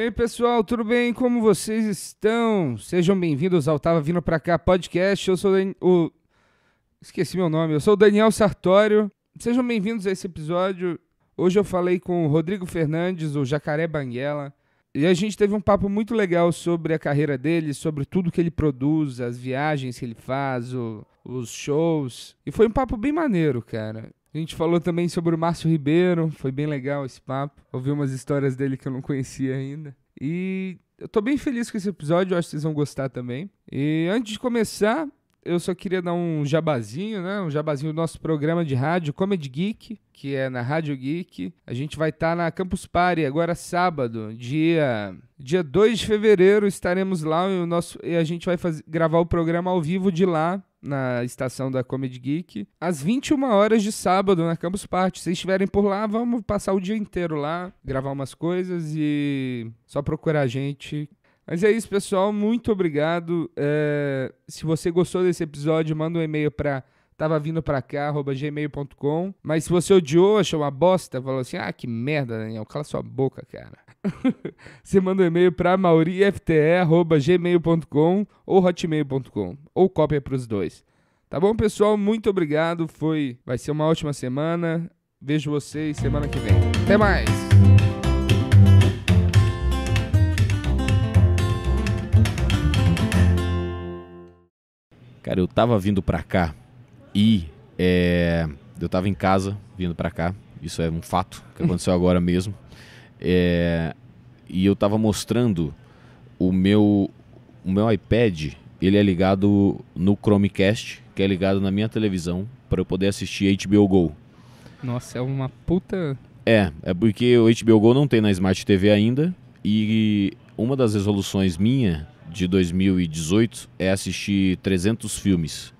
aí, pessoal, tudo bem? Como vocês estão? Sejam bem-vindos ao Tava Vindo Pra Cá podcast. Eu sou Esqueci meu nome. Eu sou o Daniel Sartório. Sejam bem-vindos a esse episódio. Hoje eu falei com o Rodrigo Fernandes, o Jacaré Banguela, e a gente teve um papo muito legal sobre a carreira dele, sobre tudo que ele produz, as viagens que ele faz, os shows. E foi um papo bem maneiro, cara. A gente falou também sobre o Márcio Ribeiro, foi bem legal esse papo. Ouvi umas histórias dele que eu não conhecia ainda. E eu tô bem feliz com esse episódio, eu acho que vocês vão gostar também. E antes de começar, eu só queria dar um jabazinho, né? Um jabazinho do nosso programa de rádio, Comedy Geek, que é na Rádio Geek. A gente vai estar na Campus Party agora sábado, dia 2 de fevereiro, estaremos lá e a gente vai gravar o programa ao vivo de lá, na estação da Comedy Geek, às 21 horas de sábado na Campus Party. Se vocês estiverem por lá, vamos passar o dia inteiro lá, gravar umas coisas e só procurar a gente. Mas é isso, pessoal, muito obrigado. Se você gostou desse episódio, manda um e-mail para tavavindopracá@gmail.com. Mas se você odiou, achou uma bosta, falou assim, que merda, Daniel, cala sua boca, cara. Você manda um e-mail para maurifte@gmail.com ou hotmail.com, ou cópia para os dois. Tá bom, pessoal? Muito obrigado. Vai ser uma ótima semana. Vejo vocês semana que vem. Até mais! Cara, eu tava vindo pra cá e eu tava em casa vindo pra cá. Isso é um fato que aconteceu agora mesmo. E eu tava mostrando o meu iPad. Ele é ligado no Chromecast, que é ligado na minha televisão, para eu poder assistir HBO Go. Nossa, é uma puta... É porque o HBO Go não tem na Smart TV ainda. E uma das resoluções minha de 2018 é assistir 300 filmes.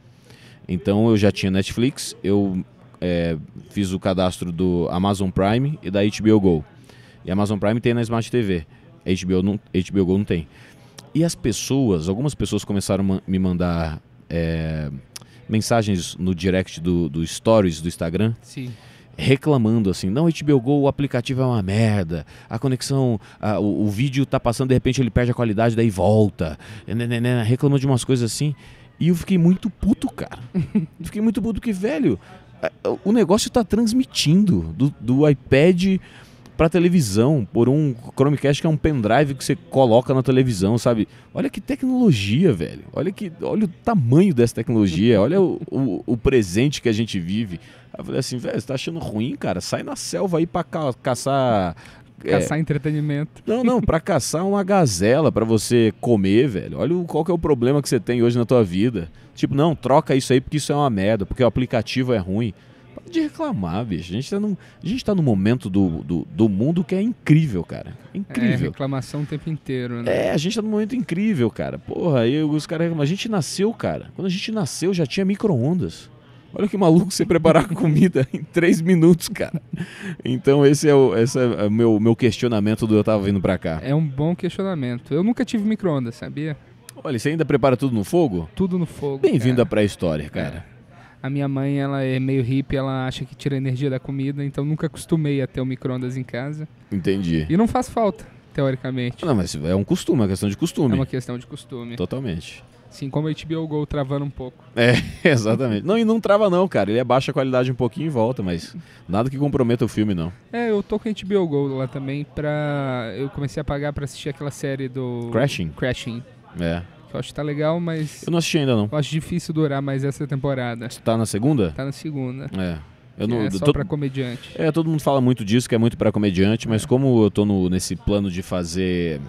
Então eu já tinha Netflix, eu fiz o cadastro do Amazon Prime e da HBO Go. E a Amazon Prime tem na Smart TV, HBO Go não tem. E algumas pessoas começaram a me mandar mensagens no direct do Stories do Instagram. Sim. Reclamando assim, não, HBO Go, o aplicativo é uma merda, a conexão, o vídeo tá passando, de repente ele perde a qualidade, daí volta, reclamando de umas coisas assim, e eu fiquei muito puto, cara. Fiquei muito puto porque, velho, o negócio tá transmitindo do iPad pra televisão, por um Chromecast que é um pendrive que você coloca na televisão, sabe? Olha que tecnologia, velho. Olha o tamanho dessa tecnologia, olha o presente que a gente vive. Eu falei assim, velho, você tá achando ruim, cara? Sai na selva aí pra caçar... Caçar entretenimento. Não, pra caçar uma gazela pra você comer, velho. Olha qual que é o problema que você tem hoje na tua vida. Tipo, não, troca isso aí porque isso é uma merda, porque o aplicativo é ruim. Para de reclamar, bicho. A gente tá num momento do mundo que é incrível, cara. Incrível. Reclamação o tempo inteiro, né? A gente tá num momento incrível, cara. Porra, aí os caras reclamam. A gente nasceu, cara. Quando a gente nasceu já tinha micro-ondas. Olha que maluco você preparar comida em 3 minutos, cara. Então esse é o meu questionamento do eu tava vindo pra cá. É um bom questionamento. Eu nunca tive micro-ondas, sabia? Olha, você ainda prepara tudo no fogo? Tudo no fogo. Bem-vindo à pré-história, cara. A minha mãe, ela é meio hippie, ela acha que tira a energia da comida, então nunca acostumei a ter o micro-ondas em casa. Entendi. E não faz falta, teoricamente. Não, mas é um costume, é uma questão de costume. É uma questão de costume. Totalmente. Assim como o HBO Go travando um pouco. Exatamente. Não, e não trava não, cara. Ele abaixa a qualidade um pouquinho e volta, mas nada que comprometa o filme, não. Eu tô com o HBO Go lá também eu comecei a pagar pra assistir aquela série do... Crashing. Que eu acho que tá legal, mas... Eu não assisti ainda, não. Eu acho difícil durar mais essa temporada. Você tá na segunda? Tá na segunda. Só pra comediante. Todo mundo fala muito disso, que é muito pra comediante, mas como eu tô nesse plano de fazer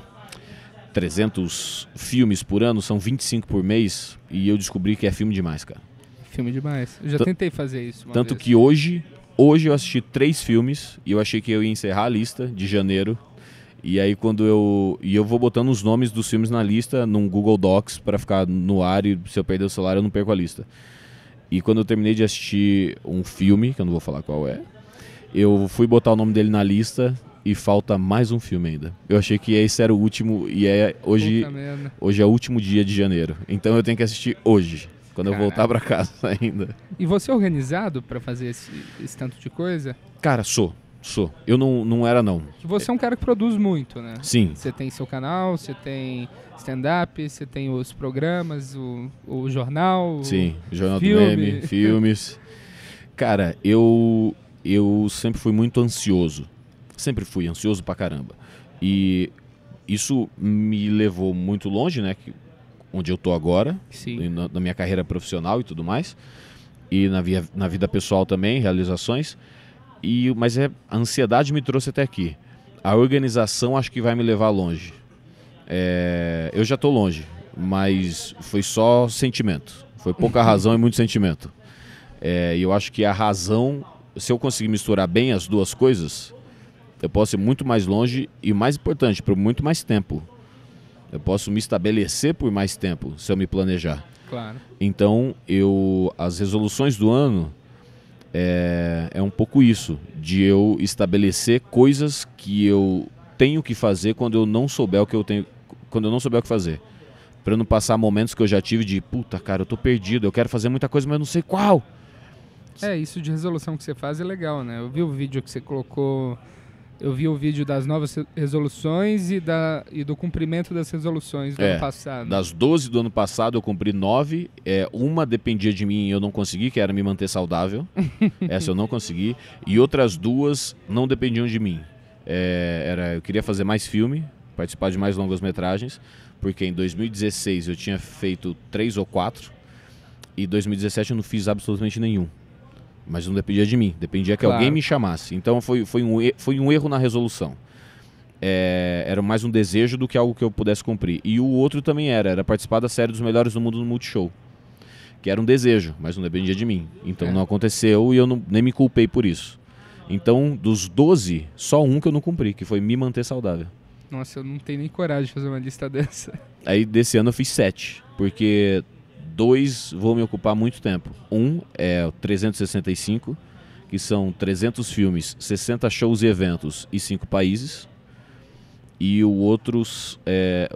300 filmes por ano, são 25 por mês, e eu descobri que é filme demais, cara. Filme demais. Eu já tentei fazer isso uma Tanto vez. que hoje eu assisti 3 filmes, e eu achei que eu ia encerrar a lista de janeiro. E aí eu vou botando os nomes dos filmes na lista num Google Docs pra ficar no ar, e se eu perder o celular eu não perco a lista. E quando eu terminei de assistir um filme, que eu não vou falar qual é, eu fui botar o nome dele na lista e falta mais um filme ainda. Eu achei que esse era o último e hoje é o último dia de janeiro. Então eu tenho que assistir hoje, quando eu voltar pra casa ainda. E você é organizado pra fazer esse tanto de coisa? Cara, sou. Sou. Eu não era, não. Que você é um cara que produz muito, né? Sim. Você tem seu canal, você tem stand-up, você tem os programas, o jornal, Sim, o Jornal filme. do Meme, filmes. Cara, eu sempre fui muito ansioso. Sempre fui ansioso pra caramba. E isso me levou muito longe, né? Onde eu tô agora, Sim. na minha carreira profissional e tudo mais. E na vida pessoal também, realizações. Mas a ansiedade me trouxe até aqui. A organização acho que vai me levar longe. Eu já tô longe, mas foi só sentimento. Foi pouca razão e muito sentimento. E eu acho que a razão, se eu conseguir misturar bem as duas coisas, eu posso ir muito mais longe e, mais importante, por muito mais tempo. Eu posso me estabelecer por mais tempo, se eu me planejar. Claro. Então, as resoluções do ano é um pouco isso, de eu estabelecer coisas que eu tenho que fazer quando eu não souber o que eu tenho, quando eu não souber o que fazer. Para não passar momentos que eu já tive de, puta, cara, eu tô perdido, eu quero fazer muita coisa, mas eu não sei qual. Isso de resolução que você faz é legal, né? Eu vi o vídeo que você colocou, eu vi o vídeo das novas resoluções e do cumprimento das resoluções do ano passado. Das 12 do ano passado eu cumpri 9, uma dependia de mim e eu não consegui, que era me manter saudável, essa eu não consegui, e outras 2 não dependiam de mim. Eu queria fazer mais filme, participar de mais longas-metragens, porque em 2016 eu tinha feito 3 ou 4, e em 2017 eu não fiz absolutamente nenhum. Mas não dependia de mim, dependia que alguém me chamasse. Então foi um erro na resolução. Era mais um desejo do que algo que eu pudesse cumprir. E o outro também era participar da série dos melhores do mundo no Multishow. Que era um desejo, mas não dependia de mim. Então não aconteceu e eu nem me culpei por isso. Então, dos 12, só um que eu não cumpri, que foi me manter saudável. Nossa, eu não tenho nem coragem de fazer uma lista dessa. Aí desse ano eu fiz 7, porque 2 vão me ocupar muito tempo. Um é o 365, que são 300 filmes, 60 shows e eventos e 5 países. E o outro é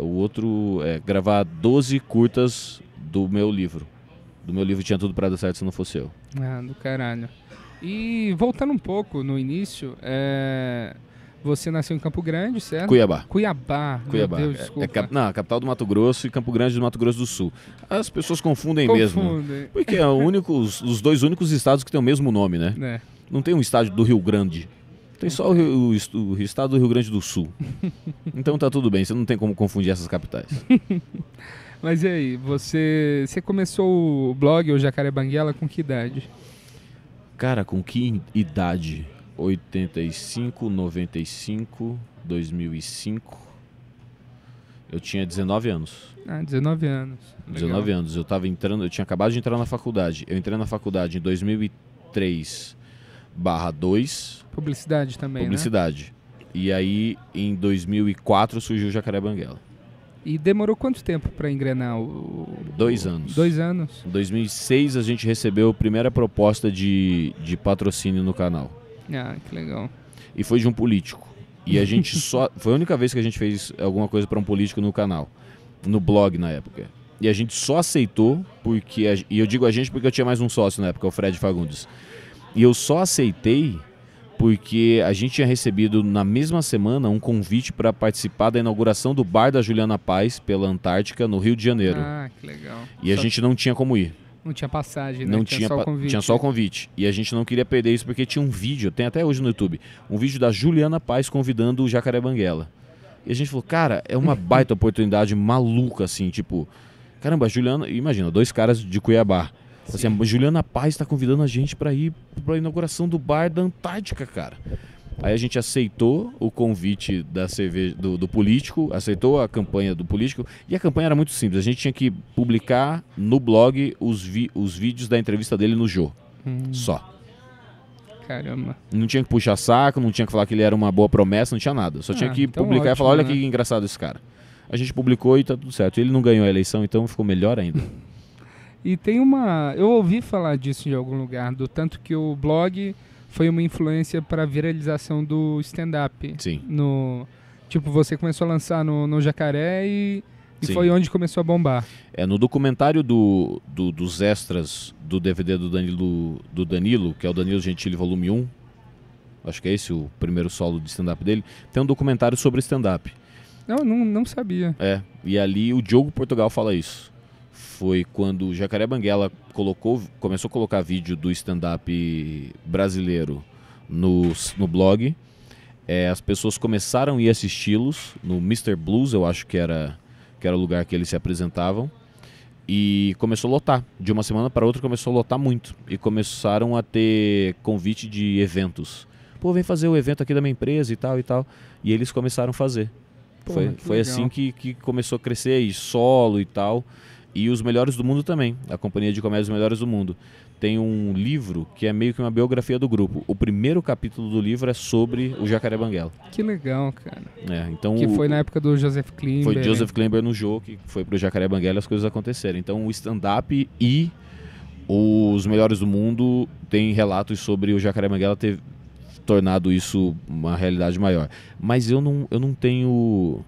gravar 12 curtas do meu livro. Do meu livro Tinha Tudo Pra Dar Certo Se Não Fosse Eu. Ah, do caralho. E voltando um pouco no início, você nasceu em Campo Grande, certo? Cuiabá. Cuiabá. Meu Deus, desculpa. A capital do Mato Grosso e Campo Grande do Mato Grosso do Sul. As pessoas confundem mesmo. Porque é os 2 únicos estados que têm o mesmo nome, né? Não tem um estado do Rio Grande. Tem só o estado do Rio Grande do Sul. Então tá tudo bem, você não tem como confundir essas capitais. Mas e aí, você começou o blog, o Jacaré Banguela, com que idade? Cara, com que idade? 85, 95, 2005. Eu tinha 19 anos. 19 anos. 19 anos. Eu tinha acabado de entrar na faculdade. Eu entrei na faculdade em 2003/2. Publicidade também, Publicidade. Né? E aí, em 2004, surgiu o Jacaré Banguela. E demorou quanto tempo para engrenar 2 anos. 2 anos. Em 2006, a gente recebeu a primeira proposta de patrocínio no canal. Ah, que legal. E foi de um político. E a gente foi a única vez que a gente fez alguma coisa para um político no canal. No blog, na época. E a gente só aceitou porque... E eu digo a gente porque eu tinha mais um sócio na época, o Fred Fagundes. E eu só aceitei porque a gente tinha recebido na mesma semana um convite para participar da inauguração do bar da Juliana Paz pela Antártica, no Rio de Janeiro. Ah, que legal. E a gente não tinha como ir. Não tinha passagem, né? Não tinha só o convite. Tinha só o convite. E a gente não queria perder isso porque tinha um vídeo, tem até hoje no YouTube, um vídeo da Juliana Paz convidando o Jacaré Banguela. E a gente falou, cara, é uma baita oportunidade maluca, assim, tipo... Caramba, a Juliana... Imagina, 2 caras de Cuiabá. Assim, a Juliana Paz está convidando a gente para ir para a inauguração do bar da Antártica, cara. Aí a gente aceitou o convite da cerveja, do político, aceitou a campanha do político, e a campanha era muito simples. A gente tinha que publicar no blog os vídeos da entrevista dele no Jô. Só. Caramba. Não tinha que puxar saco, não tinha que falar que ele era uma boa promessa, não tinha nada. Só tinha que então publicar ótimo, e falar, olha né? que engraçado esse cara. A gente publicou e tá tudo certo. Ele não ganhou a eleição, então ficou melhor ainda. E tem eu ouvi falar disso em algum lugar, do tanto que o blog foi uma influência para a viralização do stand-up. Sim. Tipo, você começou a lançar no Jacaré e foi onde começou a bombar. No documentário dos extras do DVD do Danilo, que é o Danilo Gentili Volume 1, acho que é esse o primeiro solo de stand-up dele, tem um documentário sobre stand-up. Não sabia. E ali o Diogo Portugal fala isso. Foi quando o Jacaré Banguela começou a colocar vídeo do stand-up brasileiro no blog. As pessoas começaram a ir assisti-los no Mr. Blues, eu acho que era o lugar que eles se apresentavam. E começou a lotar. De uma semana para outra começou a lotar muito. E começaram a ter convite de eventos. Pô, vem fazer o evento aqui da minha empresa e tal e tal. E eles começaram a fazer. Foi assim que começou a crescer, e solo e tal. E os Melhores do Mundo também. A Companhia de Comédia Os Melhores do Mundo. Tem um livro que é meio que uma biografia do grupo. O primeiro capítulo do livro é sobre o Jacaré Banguela. Que legal, cara. Então que foi na época do Joseph Klimber. Foi Joseph Klimber no jogo que foi pro Jacaré Banguela e as coisas aconteceram. Então o stand-up e os Melhores do Mundo tem relatos sobre o Jacaré Banguela ter tornado isso uma realidade maior. Mas eu não tenho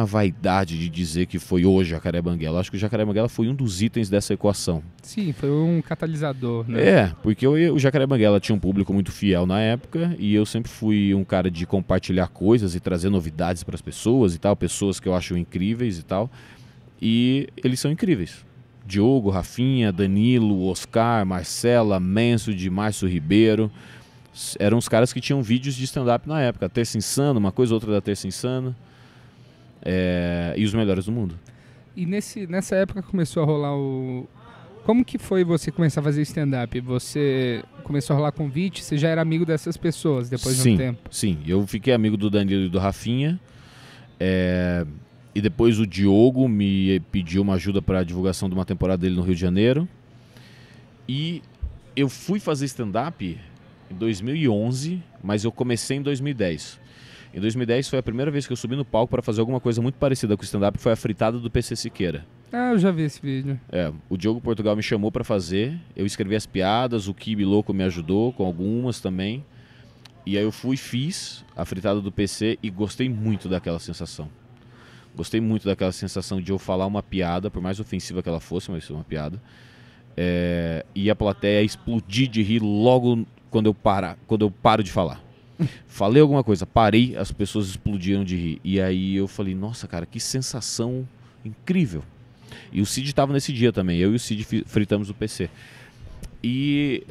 a vaidade de dizer que foi o Jacaré Banguela. Acho que o Jacaré Banguela foi um dos itens dessa equação. Sim, foi um catalisador, né? Porque o Jacaré Banguela tinha um público muito fiel na época e eu sempre fui um cara de compartilhar coisas e trazer novidades para as pessoas e tal, pessoas que eu acho incríveis e tal. E eles são incríveis. Diogo, Rafinha, Danilo, Oscar, Marcela, Menso, de Márcio Ribeiro. Eram os caras que tinham vídeos de stand-up na época. Terça Insana, uma coisa ou outra da Terça Insana. E os Melhores do Mundo. E nessa época começou a rolar o... Como que foi você começar a fazer stand-up? Você começou a rolar convite? Você já era amigo dessas pessoas depois de um tempo? Sim, eu fiquei amigo do Danilo e do Rafinha. E depois o Diogo me pediu uma ajuda para a divulgação de uma temporada dele no Rio de Janeiro. E eu fui fazer stand-up em 2011, mas eu comecei em 2010. Em 2010 foi a primeira vez que eu subi no palco para fazer alguma coisa muito parecida com o stand-up, foi a fritada do PC Siqueira. Eu já vi esse vídeo. O Diogo Portugal me chamou para fazer, eu escrevi as piadas, o Kibe Louco me ajudou com algumas também. E aí eu fiz a fritada do PC e gostei muito daquela sensação. Gostei muito daquela sensação de eu falar uma piada, por mais ofensiva que ela fosse, mas foi uma piada. E a plateia explodir de rir logo quando eu paro de falar. Falei alguma coisa, parei, as pessoas explodiram de rir. E aí eu falei, nossa, cara, que sensação incrível. E o Cid estava nesse dia também, eu e o Cid fritamos o PC. E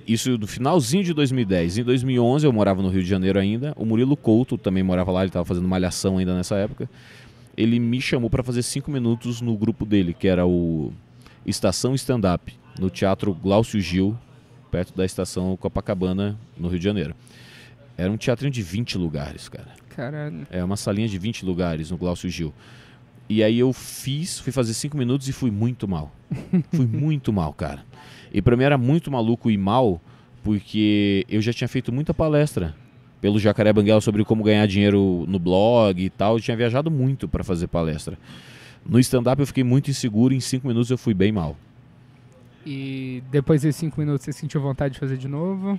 isso no finalzinho de 2010. Em 2011 eu morava no Rio de Janeiro ainda. O Murilo Couto também morava lá, ele estava fazendo Malhação ainda nessa época. Ele me chamou para fazer 5 minutos no grupo dele, que era o Estação Stand-Up, no Teatro Glaucio Gil, perto da Estação Copacabana, no Rio de Janeiro. Era um teatrinho de 20 lugares, cara. Caralho. Uma salinha de 20 lugares no Glaucio Gil. E aí eu fui fazer 5 minutos e fui muito mal. Fui muito mal, cara. E pra mim era muito maluco e mal, porque eu já tinha feito muita palestra pelo Jacaré Banguela sobre como ganhar dinheiro no blog e tal. Eu tinha viajado muito pra fazer palestra. No stand-up eu fiquei muito inseguro e em 5 minutos eu fui bem mal. E depois desses 5 minutos você sentiu vontade de fazer de novo?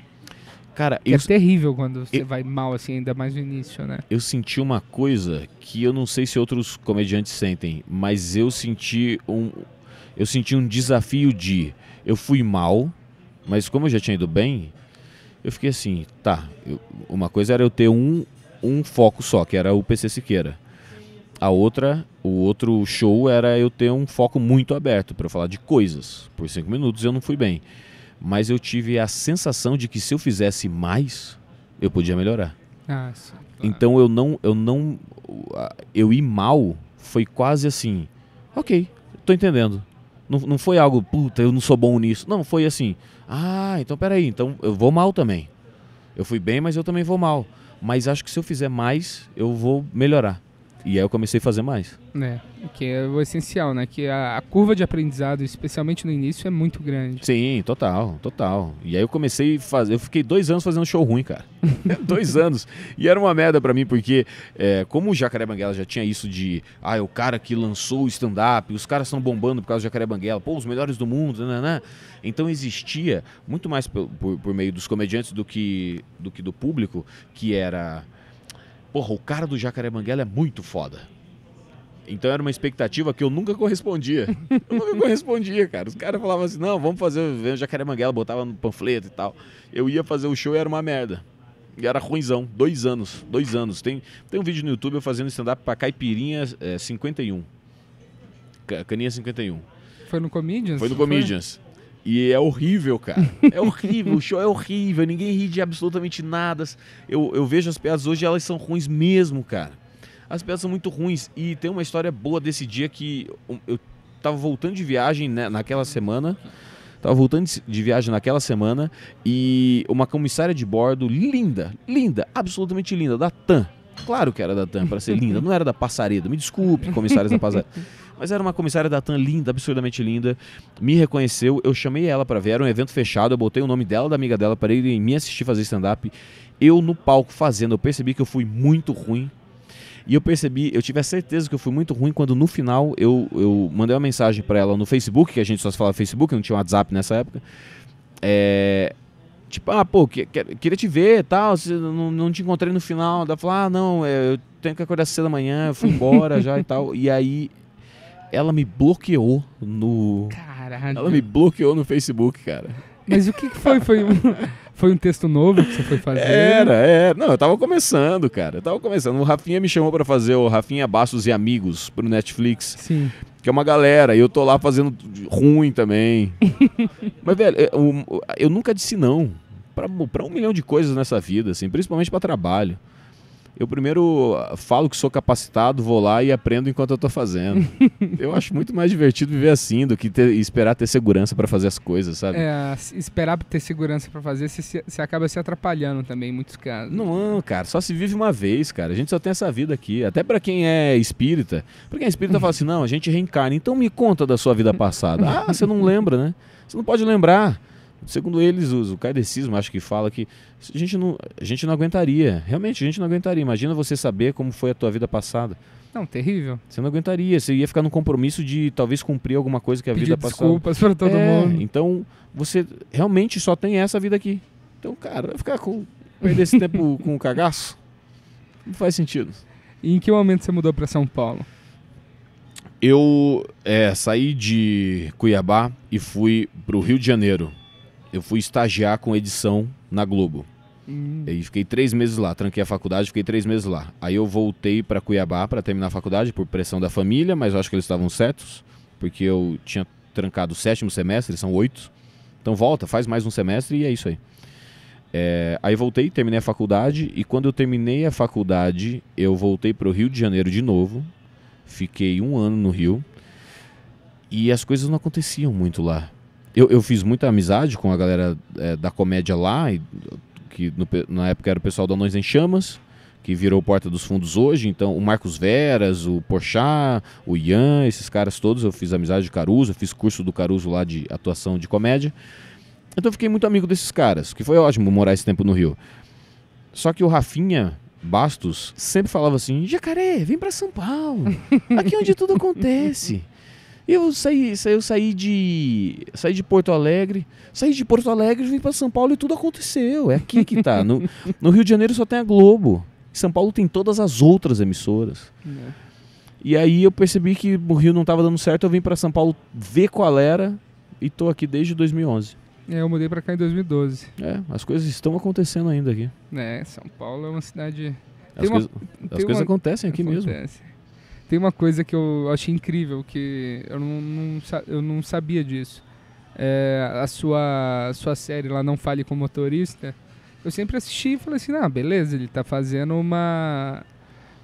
Cara, é terrível quando você vai mal assim, ainda mais no início, né? Eu senti uma coisa que eu não sei se outros comediantes sentem, mas eu senti um desafio de... Eu fui mal, mas como eu já tinha ido bem, eu fiquei assim, uma coisa era eu ter um foco só, que era o PC Siqueira. O outro show era eu ter um foco muito aberto para falar de coisas. Por 5 minutos eu não fui bem. Mas eu tive a sensação de que se eu fizesse mais, eu podia melhorar. Sim, claro. Então eu ir mal foi quase assim, ok, tô entendendo. Não foi algo, puta, eu não sou bom nisso. Não, foi assim, então peraí, então eu vou mal também. Eu fui bem, mas eu também vou mal. Mas acho que se eu fizer mais, eu vou melhorar. E aí eu comecei a fazer mais. Que é o essencial, né? Que a curva de aprendizado, especialmente no início, é muito grande. Sim, total. E aí eu comecei a fazer... Eu fiquei 2 anos fazendo show ruim, cara. 2 anos. E era uma merda pra mim, porque como o Jacaré Banguela já tinha isso de... é o cara que lançou o stand-up, os caras estão bombando por causa do Jacaré Banguela, os melhores do mundo, né? Então existia, muito mais por meio dos comediantes do que do público, que era... o cara do Jacaré Banguela é muito foda. Então era uma expectativa que eu nunca correspondia. Eu nunca correspondia, cara. Os caras falavam assim, não, vamos fazer o Jacaré Banguela, botava no panfleto e tal. Eu ia fazer o show e era uma merda. E era ruinzão, 2 anos. Tem um vídeo no YouTube eu fazendo stand-up pra Caipirinha 51. Caninha 51. Foi no Comedians? Foi no Comedians. E é horrível, cara. É horrível, o show é horrível, ninguém ri de absolutamente nada. Eu vejo as piadas hoje, elas são ruins mesmo, cara. As piadas são muito ruins. E tem uma história boa desse dia que eu tava voltando de viagem, né, naquela semana. E uma comissária de bordo linda, absolutamente linda, da TAM. Claro que era da TAM, para ser linda, não era da Passaredo. Me desculpe, comissárias da Passaredo. Mas era uma comissária da TAM linda, absurdamente linda. Me reconheceu, eu chamei ela para ver, era um evento fechado, eu botei o nome dela, da amiga dela, para ir me assistir fazer stand-up. Eu no palco fazendo, eu percebi que eu fui muito ruim. E eu tive a certeza que eu fui muito ruim quando no final eu mandei uma mensagem para ela no Facebook, que a gente só se falava Facebook, não tinha WhatsApp nessa época. Tipo, queria te ver e tal, não te encontrei no final. Ela falou, não, eu tenho que acordar cedo da manhã, eu fui embora já e tal. E aí ela me bloqueou no... Caralho. Ela me bloqueou no Facebook, cara. Mas o que foi? Foi um texto novo que você foi fazer? Era. Não, eu tava começando, cara. O Rafinha me chamou pra fazer o Rafinha Bastos e Amigos pro Netflix. Sim. Que é uma galera, e eu tô lá fazendo ruim também. Mas, velho, eu nunca disse não pra 1 milhão de coisas nessa vida, assim, principalmente pra trabalho. Eu primeiro falo que sou capacitado, vou lá e aprendo enquanto eu tô fazendo. Eu acho muito mais divertido viver assim do que esperar ter segurança pra fazer as coisas, sabe? Esperar ter segurança pra fazer, você acaba se atrapalhando também em muitos casos. Não, cara, só se vive uma vez, cara. A gente só tem essa vida aqui. Até pra quem é espírita. Pra quem é espírita fala assim, não, a gente reencarna. Então me conta da sua vida passada. Você não lembra, né? Você não pode lembrar. Segundo eles, o kardecismo acho que fala que a gente não aguentaria. Realmente, a gente não aguentaria. Imagina você saber como foi a tua vida passada. Não, terrível. Você não aguentaria. Você ia ficar num compromisso de talvez cumprir alguma coisa que a vida passada. Desculpas pra todo mundo. Então, você realmente só tem essa vida aqui. Então, cara, vai ficar perder esse tempo com o cagaço? Não faz sentido. E em que momento você mudou pra São Paulo? Eu saí de Cuiabá e fui pro Rio de Janeiro. Eu fui estagiar com edição na Globo. E fiquei 3 meses lá, tranquei a faculdade, fiquei 3 meses lá. Aí eu voltei para Cuiabá para terminar a faculdade por pressão da família, mas eu acho que eles estavam certos, porque eu tinha trancado o 7º semestre, são 8. Então volta, faz mais um semestre e é isso aí. Aí voltei, terminei a faculdade, e quando eu terminei a faculdade, eu voltei para o Rio de Janeiro de novo. Fiquei 1 ano no Rio e as coisas não aconteciam muito lá. Eu fiz muita amizade com a galera da comédia lá, que na época era o pessoal do Anões em Chamas, que virou Porta dos Fundos hoje. Então o Marcos Veras, o Porchat, o Ian, esses caras todos, eu fiz amizade de Caruso, eu fiz curso do Caruso lá de atuação de comédia. Então eu fiquei muito amigo desses caras, que foi ótimo morar esse tempo no Rio. Só que o Rafinha Bastos sempre falava assim, Jacaré, vem pra São Paulo, aqui é onde tudo acontece. Eu saí de Porto Alegre, vim para São Paulo e tudo aconteceu. É aqui que tá. No Rio de Janeiro só tem a Globo. Em São Paulo tem todas as outras emissoras. E aí eu percebi que o Rio não estava dando certo, eu vim para São Paulo ver qual era e tô aqui desde 2011. Eu mudei para cá em 2012. As coisas estão acontecendo ainda aqui. São Paulo é uma cidade... As coisas acontecem aqui mesmo. Tem uma coisa que eu achei incrível, que eu não sabia disso. A sua série lá, Não Fale com Motorista, eu sempre assisti e falei assim, beleza, ele tá fazendo uma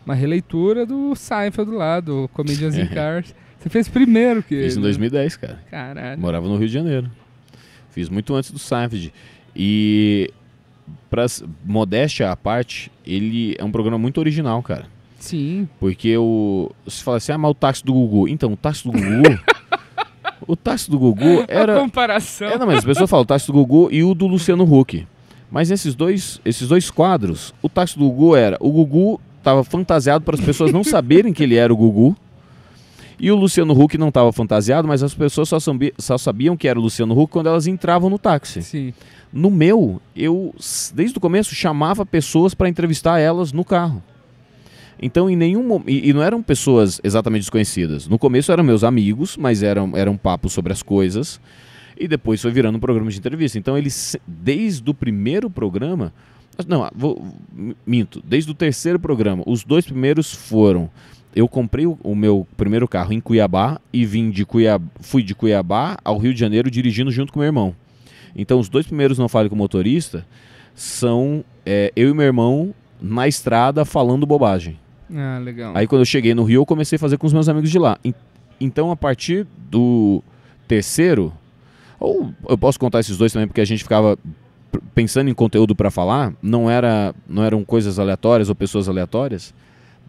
releitura do Seinfeld lá, do Comedians in Cars. Você fez primeiro que ele. Fiz em 2010, cara. Caralho. Morava no Rio de Janeiro. Fiz muito antes do Seinfeld. E, pra modéstia à parte, ele é um programa muito original, cara. Sim. Porque você fala assim, mas o táxi do Gugu. Então, o táxi do Gugu... o táxi do Gugu era... A comparação. Não, mas as pessoas falam o táxi do Gugu e o do Luciano Huck. Mas esses dois quadros, o táxi do Gugu era... O Gugu estava fantasiado para as pessoas não saberem que ele era o Gugu. E o Luciano Huck não estava fantasiado, mas as pessoas só sabiam que era o Luciano Huck quando elas entravam no táxi. Sim. No meu, eu, desde o começo, chamava pessoas para entrevistar elas no carro. Então, em nenhum momento. E não eram pessoas exatamente desconhecidas. No começo eram meus amigos, mas era um papo sobre as coisas. E depois foi virando um programa de entrevista. Então, eles, desde o primeiro programa. Não, minto. Desde o terceiro programa, os 2 primeiros foram. Eu comprei o meu primeiro carro em Cuiabá e fui de Cuiabá ao Rio de Janeiro dirigindo junto com meu irmão. Então, os 2 primeiros Não Fale com o Motorista são eu e meu irmão na estrada falando bobagem. Ah, legal. Aí, quando eu cheguei no Rio, eu comecei a fazer com os meus amigos de lá. Então, a partir do terceiro, ou eu posso contar esses 2 também, porque a gente ficava pensando em conteúdo para falar, não eram coisas aleatórias ou pessoas aleatórias.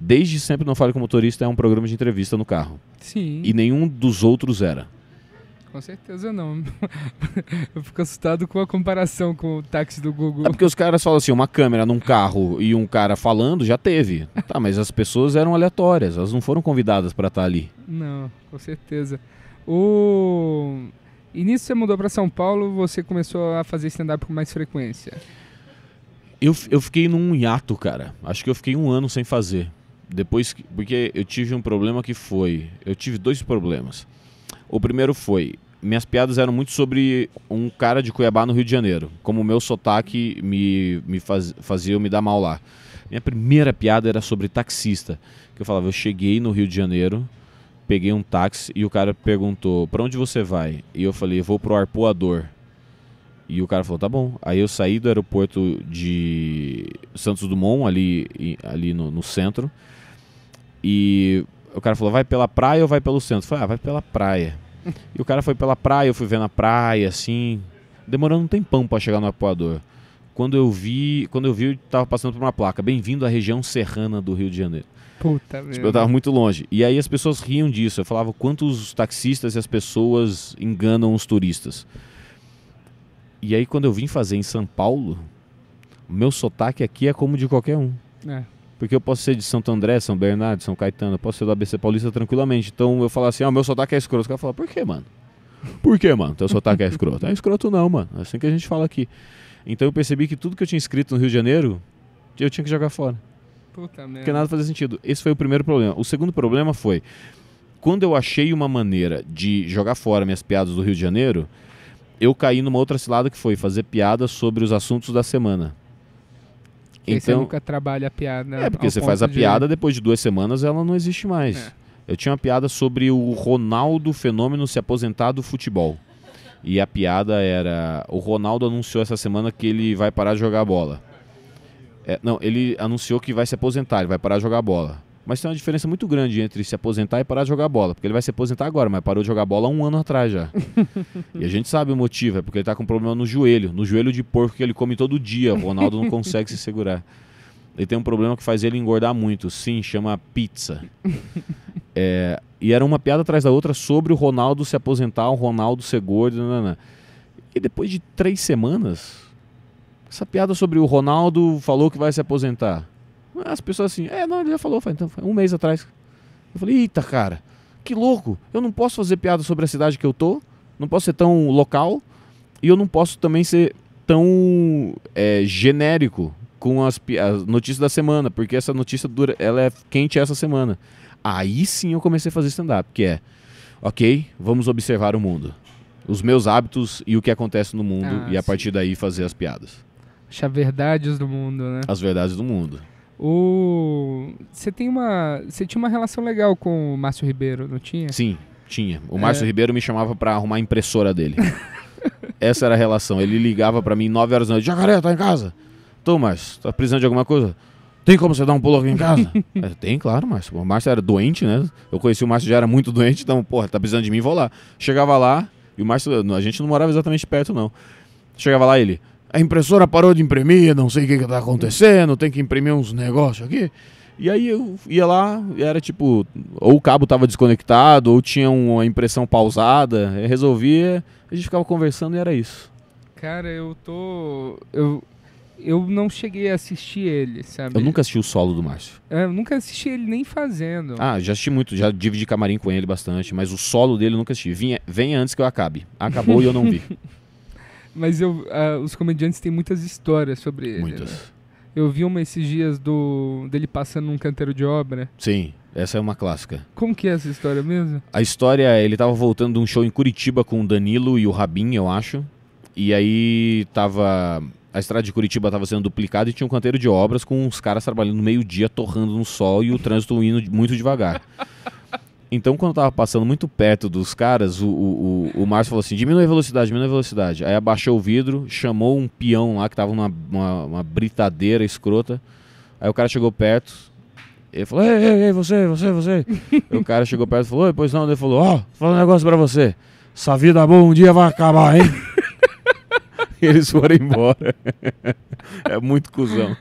Desde sempre Não Fale com o Motorista é um programa de entrevista no carro. Sim. E nenhum dos outros era. Com certeza não. Eu fico assustado com a comparação com o táxi do Google. É porque os caras falam assim, uma câmera num carro e um cara falando, já teve. Tá, mas as pessoas eram aleatórias, elas não foram convidadas para estar ali. Não, com certeza. E nisso você mudou para São Paulo, você começou a fazer stand-up com mais frequência? Eu fiquei num hiato, cara. Acho que eu fiquei 1 ano sem fazer. Porque eu tive um problema que foi... Eu tive 2 problemas. O primeiro foi... Minhas piadas eram muito sobre um cara de Cuiabá no Rio de Janeiro. Como o meu sotaque fazia eu me dar mal lá. Minha primeira piada era sobre taxista. Que eu falava, eu cheguei no Rio de Janeiro, peguei um táxi e o cara perguntou, pra onde você vai? E eu falei, vou pro Arpoador. E o cara falou, tá bom. Aí eu saí do aeroporto de Santos Dumont, ali no centro. E o cara falou, vai pela praia ou vai pelo centro? Eu falei, vai pela praia. E o cara foi pela praia, eu fui ver na praia, assim, demorando um tempão pra chegar no Arpoador. Quando eu vi, eu tava passando por uma placa, bem-vindo à região serrana do Rio de Janeiro. Puta tipo, eu tava muito longe. E aí as pessoas riam disso. Eu falava quantos taxistas e as pessoas enganam os turistas. E aí quando eu vim fazer em São Paulo, o meu sotaque aqui é como de qualquer um. Porque eu posso ser de Santo André, São Bernardo, São Caetano, eu posso ser do ABC Paulista tranquilamente. Então eu falo assim, o meu sotaque é escroto. O cara fala, por que, mano? Por que, mano? Teu sotaque é escroto? Não é escroto não, mano. É assim que a gente fala aqui. Então eu percebi que tudo que eu tinha escrito no Rio de Janeiro, eu tinha que jogar fora. Puta merda. Porque nada fazia sentido. Esse foi o primeiro problema. O segundo problema foi, quando eu achei uma maneira de jogar fora minhas piadas do Rio de Janeiro, eu caí numa outra cilada que foi fazer piadas sobre os assuntos da semana. Então, você nunca trabalha a piada. Porque você faz a piada, depois de 2 semanas ela não existe mais. Eu tinha uma piada sobre o Ronaldo Fenômeno se aposentar do futebol. E a piada era, o Ronaldo anunciou essa semana que ele vai parar de jogar bola. Ele anunciou que vai se aposentar, ele vai parar de jogar bola. Mas tem uma diferença muito grande entre se aposentar e parar de jogar bola. Porque ele vai se aposentar agora, mas parou de jogar bola há 1 ano atrás já. E a gente sabe o motivo, é porque ele tá com problema no joelho de porco que ele come todo dia. O Ronaldo não consegue se segurar. Ele tem um problema que faz ele engordar muito, sim, chama pizza. E era uma piada atrás da outra sobre o Ronaldo se aposentar, o Ronaldo ser gordo. E depois de 3 semanas, essa piada sobre o Ronaldo falou que vai se aposentar. As pessoas assim, não, ele já falou, foi 1 mês atrás. Eu falei, eita, cara, que louco. Eu não posso fazer piada sobre a cidade que eu tô, não posso ser tão local, e eu não posso também ser tão genérico com as notícias da semana, porque essa notícia ela é quente essa semana. Aí sim eu comecei a fazer stand-up, que é, ok, vamos observar o mundo. Os meus hábitos e o que acontece no mundo, e a partir daí fazer as piadas. Achar verdades do mundo, né? As verdades do mundo. Você tinha uma relação legal com o Márcio Ribeiro, não tinha? Sim, tinha. O Márcio Ribeiro me chamava pra arrumar a impressora dele. Essa era a relação. Ele ligava pra mim 9 horas da noite. Jacaré, tá em casa? Tô, Márcio, tá precisando de alguma coisa? Tem como você dar um pulo aqui em casa? Tem, claro, Márcio. O Márcio era doente, né? Eu conheci o Márcio, já era muito doente, então, tá precisando de mim, vou lá. Chegava lá, e o Márcio, a gente não morava exatamente perto, não. Chegava lá, ele... A impressora parou de imprimir, não sei o que tá acontecendo, tem que imprimir uns negócios aqui. E aí eu ia lá, e era tipo, ou o cabo tava desconectado, ou tinha uma impressão pausada, eu resolvia, a gente ficava conversando e era isso. Cara, eu não cheguei a assistir ele, sabe? Eu nunca assisti o solo do Márcio. Eu nunca assisti ele nem fazendo. Já assisti muito, já dividi camarim com ele bastante, mas o solo dele eu nunca assisti. Venha antes que eu acabe. Acabou e eu não vi. Mas os comediantes têm muitas histórias sobre ele. Muitas. Né? Eu vi uma esses dias dele passando num canteiro de obra. Sim, essa é uma clássica. Como que é essa história mesmo? A história, ele tava voltando de um show em Curitiba com o Danilo e o Rabin, eu acho. E aí a estrada de Curitiba estava sendo duplicada e tinha um canteiro de obras com uns caras trabalhando no meio-dia, torrando no sol e o trânsito indo muito devagar. Então, quando tava passando muito perto dos caras, o Márcio falou assim, diminui a velocidade, diminui a velocidade. Aí abaixou o vidro, chamou um peão lá que tava numa britadeira escrota. Aí o cara chegou perto, ele falou, ei, você. Aí o cara chegou perto e falou, oi, pois não. Ele falou, ó, fala um negócio pra você. Essa vida boa um dia vai acabar, hein? E eles foram embora. É muito cuzão.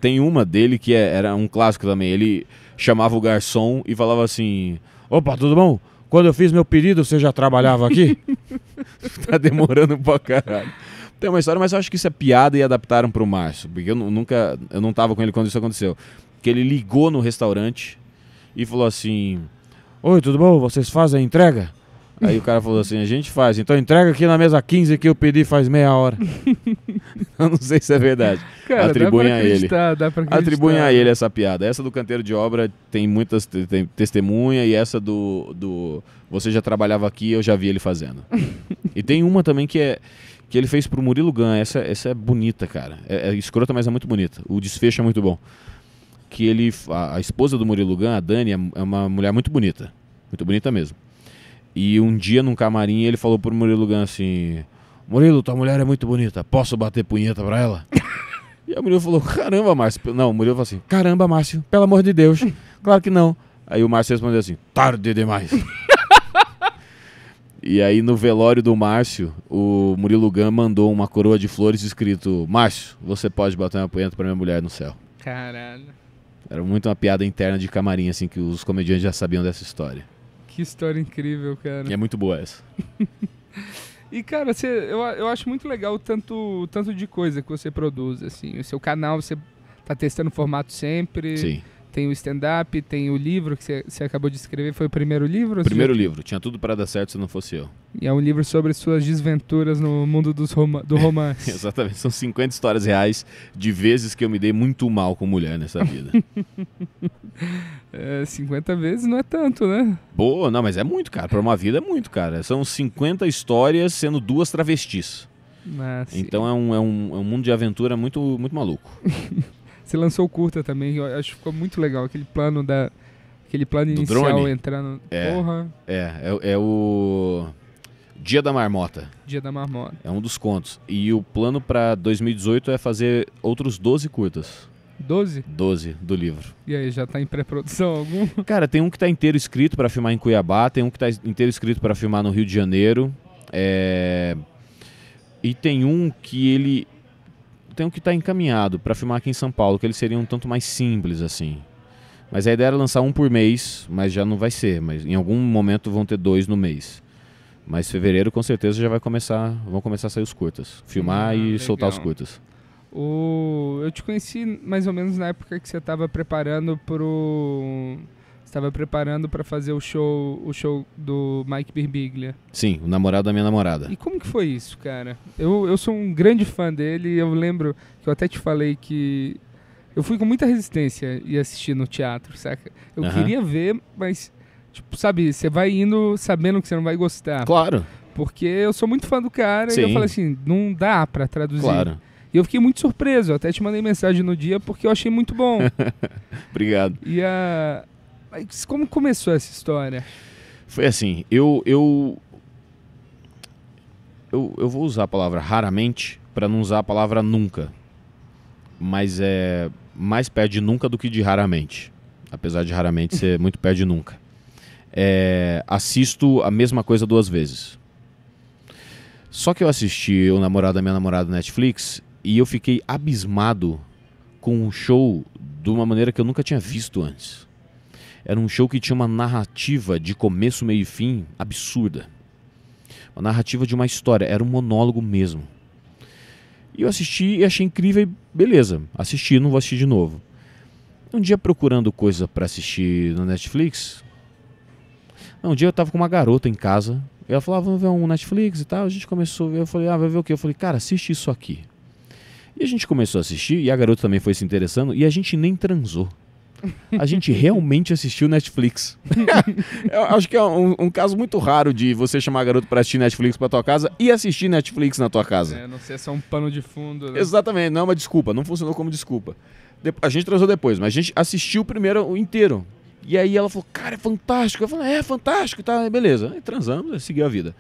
Tem uma dele que era um clássico também. Ele chamava o garçom e falava assim, opa, tudo bom? Quando eu fiz meu pedido, você já trabalhava aqui? Tá demorando pra caralho. Tem uma história, mas eu acho que isso é piada e adaptaram pro Márcio. Porque eu não tava com ele quando isso aconteceu. Que ele ligou no restaurante e falou assim, oi, tudo bom? Vocês fazem a entrega? Aí o cara falou assim, a gente faz, então entrega aqui na mesa 15 que eu pedi faz meia hora. Eu não sei se é verdade. Cara, atribuem a ele. Dá pra acreditar. Atribuem a ele essa piada. Essa do canteiro de obra tem muitas testemunha e essa do você já trabalhava aqui, eu já vi ele fazendo. E tem uma também que ele fez pro Murilo Gun. Essa é bonita, cara. É escrota, mas é muito bonita. O desfecho é muito bom. Que a esposa do Murilo Gun, a Dani, é uma mulher muito bonita. Muito bonita mesmo. E um dia, num camarim, ele falou pro Murilo Gun assim, Murilo, tua mulher é muito bonita, posso bater punheta pra ela? E o Murilo falou, caramba, Márcio. Não, o Murilo falou assim, caramba, Márcio, pelo amor de Deus. Claro que não. Aí o Márcio respondeu assim, tarde demais. E aí, no velório do Márcio, o Murilo Gun mandou uma coroa de flores escrito, Márcio, você pode bater uma punheta pra minha mulher no céu. Caralho. Era muito uma piada interna de camarim, assim, que os comediantes já sabiam dessa história. Que história incrível, cara. E é muito boa essa. E, cara, eu acho muito legal o tanto de coisa que você produz, assim. O seu canal, você tá testando formato sempre. Sim. Tem o stand-up, tem o livro que você acabou de escrever. Foi o primeiro livro? Primeiro livro. Tinha tudo para dar certo se não fosse eu. E é um livro sobre suas desventuras no mundo do romance. Exatamente. São 50 histórias reais de vezes que eu me dei muito mal com mulher nessa vida. 50 vezes não é tanto, né? Boa, não, mas é muito, cara. Para uma vida é muito, cara. São 50 histórias sendo 2 travestis. Então é um mundo de aventura muito, muito maluco. Você lançou o curta também, eu acho que ficou muito legal. Aquele plano inicial drone? Entrando. Porra. É o Dia da Marmota. Dia da Marmota. É um dos contos. E o plano para 2018 é fazer outros 12 curtas. 12? 12 do livro. E aí, já tá em pré-produção algum? Cara, tem um que tá inteiro escrito para filmar em Cuiabá, tem um que tá inteiro escrito para filmar no Rio de Janeiro. E tem um que tá encaminhado para filmar aqui em São Paulo, que ele seria um tanto mais simples, assim. Mas a ideia era lançar um por mês, mas já não vai ser. Mas em algum momento vão ter 2 no mês. Mas fevereiro, com certeza, vão começar a sair os curtas. Filmar e legal. soltar os curtas. Eu te conheci mais ou menos na época que você estava preparando para fazer o show do Mike Birbiglia. Sim, o namorado da minha namorada. E como que foi isso, cara? Eu sou um grande fã dele e eu lembro que eu até te falei que eu fui com muita resistência e assistir no teatro, saca? Eu queria ver, mas, tipo, sabe, você vai indo sabendo que você não vai gostar. Claro. Porque eu sou muito fã do cara. Sim. E eu falei assim, não dá pra traduzir. Claro. E eu fiquei muito surpreso, eu até te mandei mensagem no dia porque eu achei muito bom. Obrigado. Mas como começou essa história? Foi assim, eu vou usar a palavra raramente para não usar a palavra nunca. Mas é mais perto de nunca do que de raramente. Apesar de raramente ser muito perto de nunca. Assisto a mesma coisa 2 vezes. Só que eu assisti O Namorado da Minha Namorada no Netflix e eu fiquei abismado com o show de uma maneira que eu nunca tinha visto antes. Era um show que tinha uma narrativa de começo, meio e fim absurda. Uma narrativa de uma história, era um monólogo mesmo. E eu assisti e achei incrível e beleza, assisti, não vou assistir de novo. Um dia procurando coisa pra assistir no Netflix, um dia eu tava com uma garota em casa, e ela falou, vamos ver um Netflix e tal, a gente começou a ver, eu falei, vai ver o quê? Eu falei, cara, assiste isso aqui. E a gente começou a assistir, e a garota também foi se interessando, e a gente nem transou. A gente realmente assistiu Netflix. Eu acho que é um caso muito raro de você chamar a garota pra assistir Netflix pra tua casa e assistir Netflix na tua casa. Não sei, é só um pano de fundo, né? Exatamente, não é uma desculpa, não funcionou como desculpa. A gente transou depois, mas a gente assistiu primeiro o inteiro. E aí ela falou, cara, é fantástico. Eu falei, é fantástico, tá, beleza. Aí transamos, seguiu a vida.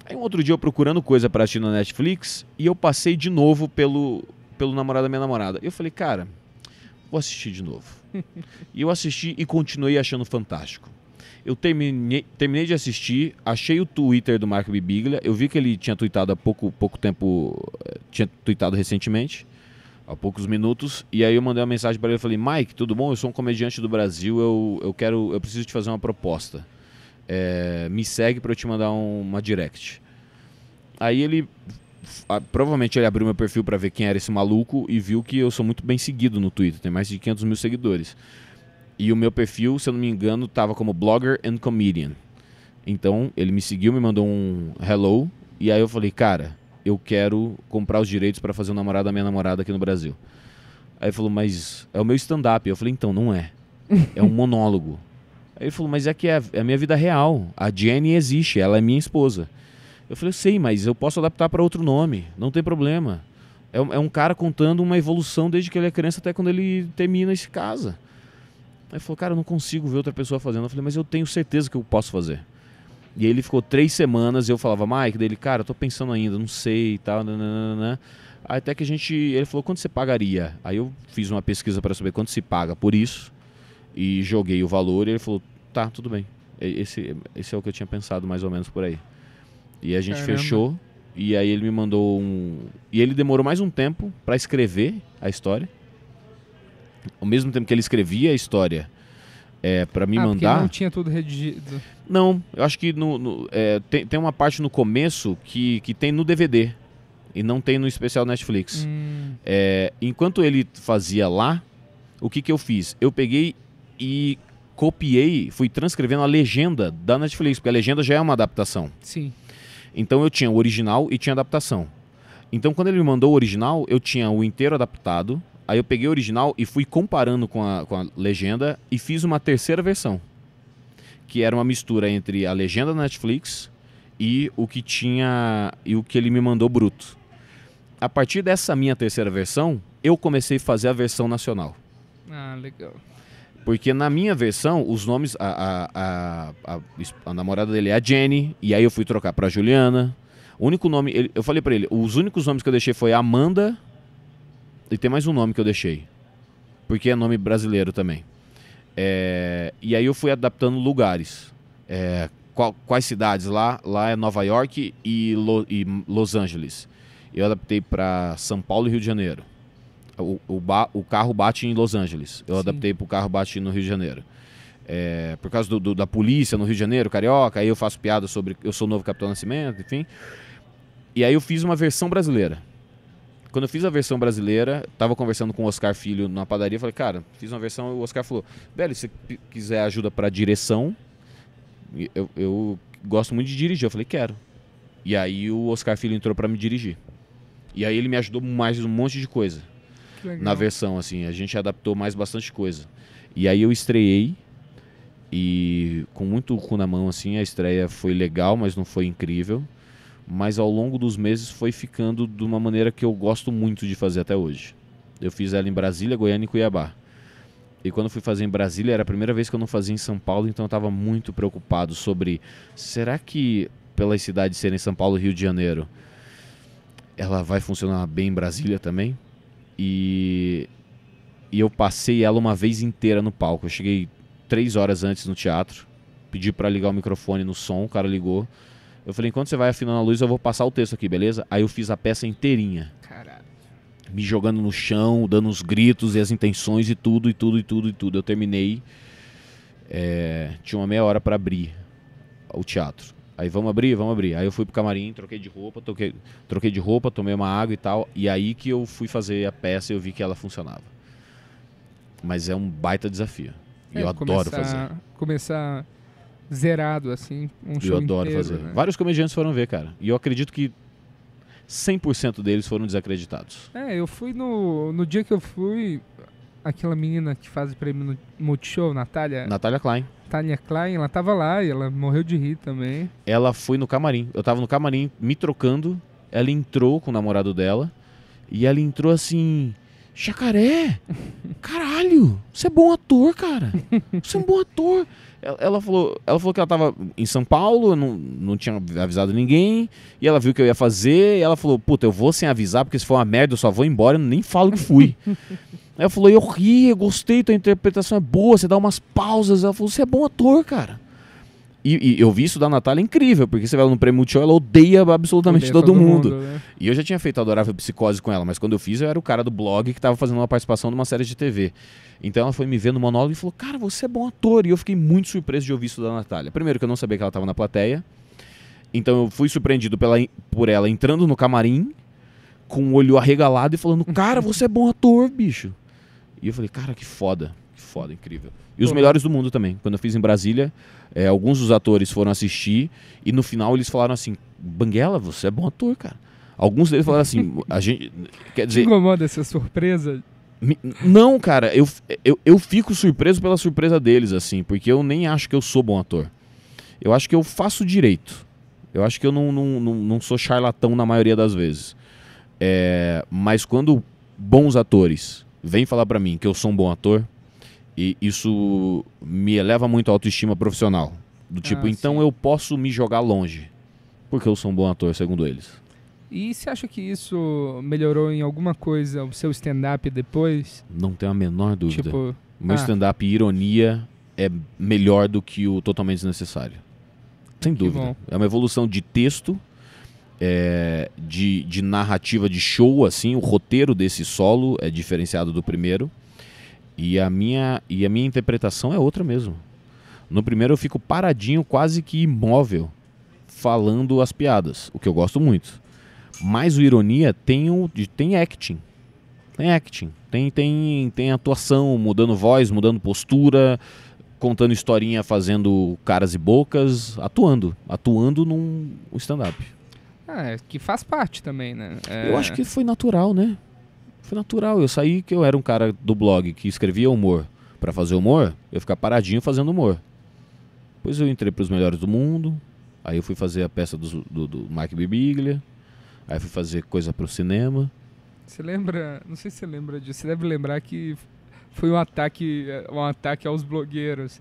Aí um outro dia eu procurando coisa pra assistir na Netflix e eu passei de novo pelo namorado da minha namorada. E eu falei, cara, vou assistir de novo. E eu assisti e continuei achando fantástico. Eu terminei de assistir, achei o Twitter do Marco Bibiglia, eu vi que ele tinha tweetado há pouco tempo, tinha tweetado recentemente, há poucos minutos, e aí eu mandei uma mensagem para ele e falei, Mike, tudo bom? Eu sou um comediante do Brasil, eu preciso te fazer uma proposta. Me segue para eu te mandar uma direct. Aí ele... provavelmente ele abriu meu perfil pra ver quem era esse maluco e viu que eu sou muito bem seguido no Twitter, tem mais de 500 mil seguidores. E o meu perfil, se eu não me engano, tava como blogger and comedian. Então ele me seguiu, me mandou um hello, e aí eu falei, cara, eu quero comprar os direitos pra fazer o namorado da minha namorada aqui no Brasil. Aí ele falou, mas é o meu stand-up. Eu falei, então, não é. É um monólogo. Aí ele falou, mas é que é a minha vida real. A Jenny existe, ela é minha esposa. Eu falei, eu sei, mas eu posso adaptar para outro nome, não tem problema. É um cara contando uma evolução desde que ele é criança até quando ele termina e se casa. Aí ele falou, cara, eu não consigo ver outra pessoa fazendo. Eu falei, mas eu tenho certeza que eu posso fazer. E aí ele ficou 3 semanas e eu falava, Mike, dele, cara, eu tô pensando ainda, não sei e tal, nananana. Aí até que ele falou, quanto você pagaria? Aí eu fiz uma pesquisa para saber quanto se paga por isso e joguei o valor e ele falou, tá, tudo bem. Esse é o que eu tinha pensado mais ou menos por aí. E a gente fechou, e aí ele me mandou E ele demorou mais um tempo pra escrever a história. Ao mesmo tempo que ele escrevia a história pra me mandar... Porque não tinha tudo redigido. Não, eu acho que tem uma parte no começo que tem no DVD, e não tem no especial Netflix. Enquanto ele fazia lá, o que eu fiz? Eu peguei e copiei, fui transcrevendo a legenda da Netflix, porque a legenda já é uma adaptação. Sim. Então eu tinha o original e tinha adaptação. Então quando ele me mandou o original, eu tinha o inteiro adaptado. Aí eu peguei o original e fui comparando com a legenda e fiz uma terceira versão. Que era uma mistura entre a legenda da Netflix e o que ele me mandou bruto. A partir dessa minha terceira versão, eu comecei a fazer a versão nacional. Ah, legal. Porque na minha versão, os nomes... A namorada dele é a Jenny, e aí eu fui trocar pra Juliana. O único nome... eu falei pra ele, os únicos nomes que eu deixei foi Amanda, e tem mais um nome que eu deixei. Porque é nome brasileiro também. E aí eu fui adaptando lugares. Quais cidades lá? Lá é Nova York e Los Angeles. Eu adaptei pra São Paulo e Rio de Janeiro. O carro bate em Los Angeles. Eu adaptei pro carro bate no Rio de Janeiro. Por causa da polícia no Rio de Janeiro, carioca, aí eu faço piada sobre eu sou o novo Capitão Nascimento, enfim. E aí eu fiz uma versão brasileira. Quando eu fiz a versão brasileira, tava conversando com o Oscar Filho na padaria, falei, cara, fiz uma versão, e o Oscar falou, velho, se você quiser ajuda pra direção, eu gosto muito de dirigir. Eu falei, quero. E aí o Oscar Filho entrou pra me dirigir. E aí ele me ajudou mais um monte de coisa. Na versão, assim, a gente adaptou mais bastante coisa. E aí eu estreiei e com muito cu na mão, assim, a estreia foi legal, mas não foi incrível. Mas ao longo dos meses foi ficando de uma maneira que eu gosto muito de fazer até hoje. Eu fiz ela em Brasília, Goiânia e Cuiabá. E quando eu fui fazer em Brasília, era a primeira vez que eu não fazia em São Paulo, então eu estava muito preocupado sobre, será que pelas cidades serem São Paulo e Rio de Janeiro, ela vai funcionar bem em Brasília também? E eu passei ela uma vez inteira no palco. Eu cheguei 3 horas antes no teatro, pedi pra ligar o microfone no som, o cara ligou. Eu falei, enquanto você vai afinando a luz, eu vou passar o texto aqui, beleza? Aí eu fiz a peça inteirinha. Caralho. Me jogando no chão, dando os gritos e as intenções e tudo. Eu terminei. Tinha uma meia hora pra abrir o teatro. Aí vamos abrir. Aí eu fui pro camarim, troquei de roupa, tomei uma água e tal. E aí que eu fui fazer a peça e eu vi que ela funcionava. Mas é um baita desafio. E eu adoro fazer. Começar zerado, assim, um show inteiro. Eu adoro fazer. Né? Vários comediantes foram ver, cara. E eu acredito que 100% deles foram desacreditados. Eu fui no dia que eu fui, aquela menina que faz o prêmio no Multishow, Natália Klein. Natália Klein, ela tava lá e ela morreu de rir também. Ela foi no camarim. Eu tava no camarim me trocando. Ela entrou com o namorado dela. E ela entrou assim... Jacaré! Caralho! Você é bom ator, cara! Você é um bom ator! Ela falou que ela tava em São Paulo, não tinha avisado ninguém. E ela viu o que eu ia fazer. E ela falou, puta, eu vou sem avisar, porque se for uma merda eu só vou embora. Eu nem falo que fui. Aí ela falou, eu ri, eu gostei, tua interpretação é boa, você dá umas pausas. Ela falou, você é bom ator, cara. E eu vi isso da Natália incrível, porque você vai no Prêmio Multishow, ela odeia absolutamente todo mundo. Né? E eu já tinha feito Adorável Psicose com ela, mas quando eu fiz eu era o cara do blog que tava fazendo uma participação numa série de TV. Então ela foi me ver no monólogo e falou, cara, você é bom ator. E eu fiquei muito surpreso de ouvir isso da Natália. Primeiro que eu não sabia que ela tava na plateia. Então eu fui surpreendido por ela entrando no camarim, com o olho arregalado e falando, cara, você é bom ator, bicho. E eu falei, cara, que foda, incrível. E os melhores do mundo também. Quando eu fiz em Brasília, alguns dos atores foram assistir e no final eles falaram assim, Banguela, você é bom ator, cara. Alguns deles falaram assim, a gente... Quer dizer... Te incomoda essa surpresa? Não, cara, eu fico surpreso pela surpresa deles, assim, porque eu nem acho que eu sou bom ator. Eu acho que eu faço direito. Eu acho que eu não sou charlatão na maioria das vezes. Mas quando bons atores vêm falar pra mim que eu sou um bom ator, e isso me eleva muito a autoestima profissional. Do tipo, então sim. eu posso me jogar longe, porque eu sou um bom ator, segundo eles. E você acha que isso melhorou em alguma coisa o seu stand-up depois? Não tenho a menor dúvida. Tipo, O meu stand-up ironia é melhor do que o totalmente desnecessário. Sem dúvida. bom. É uma evolução de texto, de narrativa de show, assim. O roteiro desse solo é diferenciado do primeiro. E a minha interpretação é outra mesmo. No primeiro eu fico paradinho, quase que imóvel, falando as piadas, o que eu gosto muito. Mas o ironia tem acting. Tem acting. Tem atuação, mudando voz, mudando postura, contando historinha, fazendo caras e bocas, atuando num stand-up. Que faz parte também, né? Eu acho que foi natural, né? Foi natural. Eu saí que eu era um cara do blog que escrevia humor pra fazer humor, eu ficar paradinho fazendo humor. Depois eu entrei pros Melhores do Mundo, aí eu fui fazer a peça do Mike Birbiglia, aí fui fazer coisa pro cinema. Você lembra, não sei se você lembra disso, você deve lembrar que foi um ataque aos blogueiros,